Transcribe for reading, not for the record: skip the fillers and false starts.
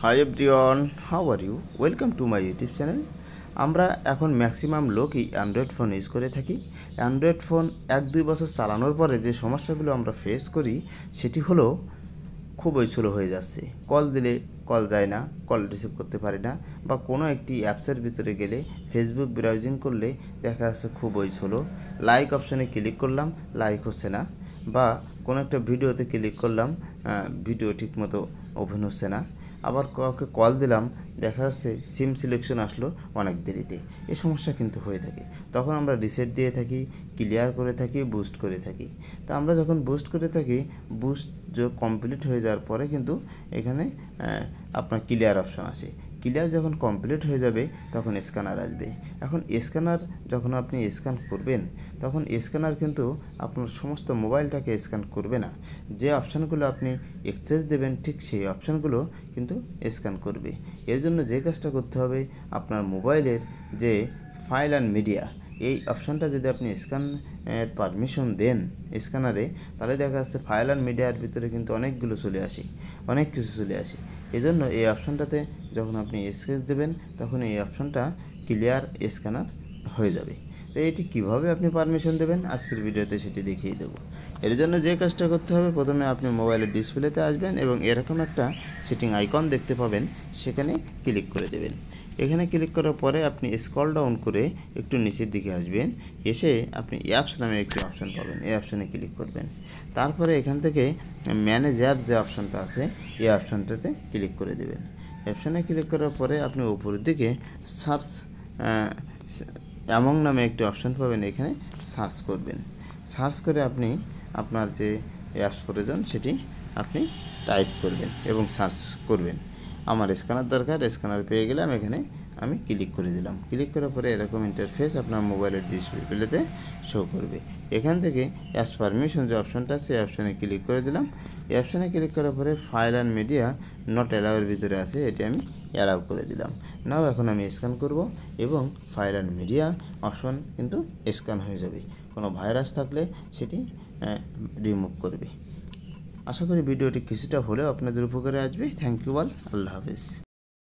High everyone, how are you? Welcome to my YouTube channel. আমরা এখন maximum লোকই Android phone use করে থাকি। অ্যান্ড্রয়েড ফোন 1-2 বছর চালানোর পরে যে সমস্যাগুলো আমরা ফেস করি সেটি হলো খুবই স্লো হয়ে যাচ্ছে। কল দিলে কল যায় না, কল রিসিভ করতে পারি না, বা কোনো একটি অ্যাপসের ভিতরে গেলে ফেসবুক ব্রাউজিং করলে দেখা যাচ্ছে খুবই স্লো। লাইক অপশানে ক্লিক করলাম, লাইক হচ্ছে না, বা কোনো একটা ভিডিওতে ক্লিক করলাম, ভিডিও ঠিকমতো ওপেন হচ্ছে না। আবার কাউকে কল দিলাম, দেখা যাচ্ছে সিম সিলেকশন আসলো অনেক দেরিতে। এই সমস্যা কিন্তু হয়ে থাকে। তখন আমরা রিসেট দিয়ে থাকি, ক্লিয়ার করে থাকি, বুস্ট করে থাকি। তা আমরা যখন বুস্ট করে থাকি, বুস্ট কমপ্লিট হয়ে যাওয়ার পরে কিন্তু এখানে আপনার ক্লিয়ার অপশান আসে। ক্লিয়ার যখন কমপ্লিট হয়ে যাবে তখন স্ক্যানার আসবে। এখন স্ক্যানার যখন আপনি স্ক্যান করবেন, তখন স্ক্যানার কিন্তু আপনার সমস্ত মোবাইলটাকে স্ক্যান করবে না। যে অপশানগুলো আপনি অ্যাক্সেস দেবেন ঠিক সেই অপশানগুলো কিন্তু স্ক্যান করবে। এর জন্য যে কাজটা করতে হবে, আপনার মোবাইলের যে ফাইল অ্যান্ড মিডিয়া, এই অপশানটা যদি আপনি স্ক্যানের পারমিশন দেন স্ক্যানারে, তাহলে দেখা যাচ্ছে ফাইল অ্যান্ড মিডিয়ার ভিতরে কিন্তু অনেকগুলো চলে আসে, অনেক কিছু চলে আসে। এই জন্য এই অপশানটাতে যখন আপনি স্কেচ দেবেন তখন এই অপশানটা ক্লিয়ার স্ক্যানার হয়ে যাবে। তো এটি কীভাবে আপনি পারমিশন দেবেন আজকের ভিডিওতে সেটি দেখিয়ে দেবো। এর জন্য যে কাজটা করতে হবে, প্রথমে আপনি মোবাইলের ডিসপ্লেতে আসবেন এবং এরকম একটা সেটিং আইকন দেখতে পাবেন, সেখানে ক্লিক করে দেবেন। এখানে ক্লিক করার পরে আপনি স্ক্রল ডাউন করে একটু নিচের দিকে আসবেন, এসে আপনি অ্যাপস নামে একটি অপশান পাবেন, এই অপশানে ক্লিক করবেন। তারপরে এখান থেকে ম্যানেজ অ্যাপ যে অপশানটা আছে, এই অপশানটাতে ক্লিক করে দেবেন। অপশানে ক্লিক করার পরে আপনি উপরের দিকে সার্চ অ্যামং নামে একটি অপশান পাবেন, এখানে সার্চ করবেন। সার্চ করে আপনি আপনার যে অ্যাপস প্রয়োজন সেটি আপনি টাইপ করবেন এবং সার্চ করবেন। আমার স্ক্যানার দরকার, স্ক্যানার পেয়ে গেলাম, এখানে আমি ক্লিক করে দিলাম। ক্লিক করার পরে এরকম ইন্টারফেস আপনার মোবাইলের ডিসপ্লেতে শো করবে। এখান থেকে অ্যাজ পারমিশন যে অপশানটা আছে এই অপশানে ক্লিক করে দিলাম। এই অপশানে ক্লিক করার পরে ফাইল অ্যান্ড মিডিয়া নট অ্যালাউয়ের ভিতরে আছে, এটি আমি অ্যালাউ করে দিলাম। নাও এখন আমি স্ক্যান করব এবং ফাইল অ্যান্ড মিডিয়া অপশন কিন্তু স্ক্যান হয়ে যাবে। কোনো ভাইরাস থাকলে সেটি রিমুভ করবে। আশা করি ভিডিওটি কিছুটা হলেও আপনাদের উপকারে আসবে। Thank you all. আল্লাহ হাফেজ।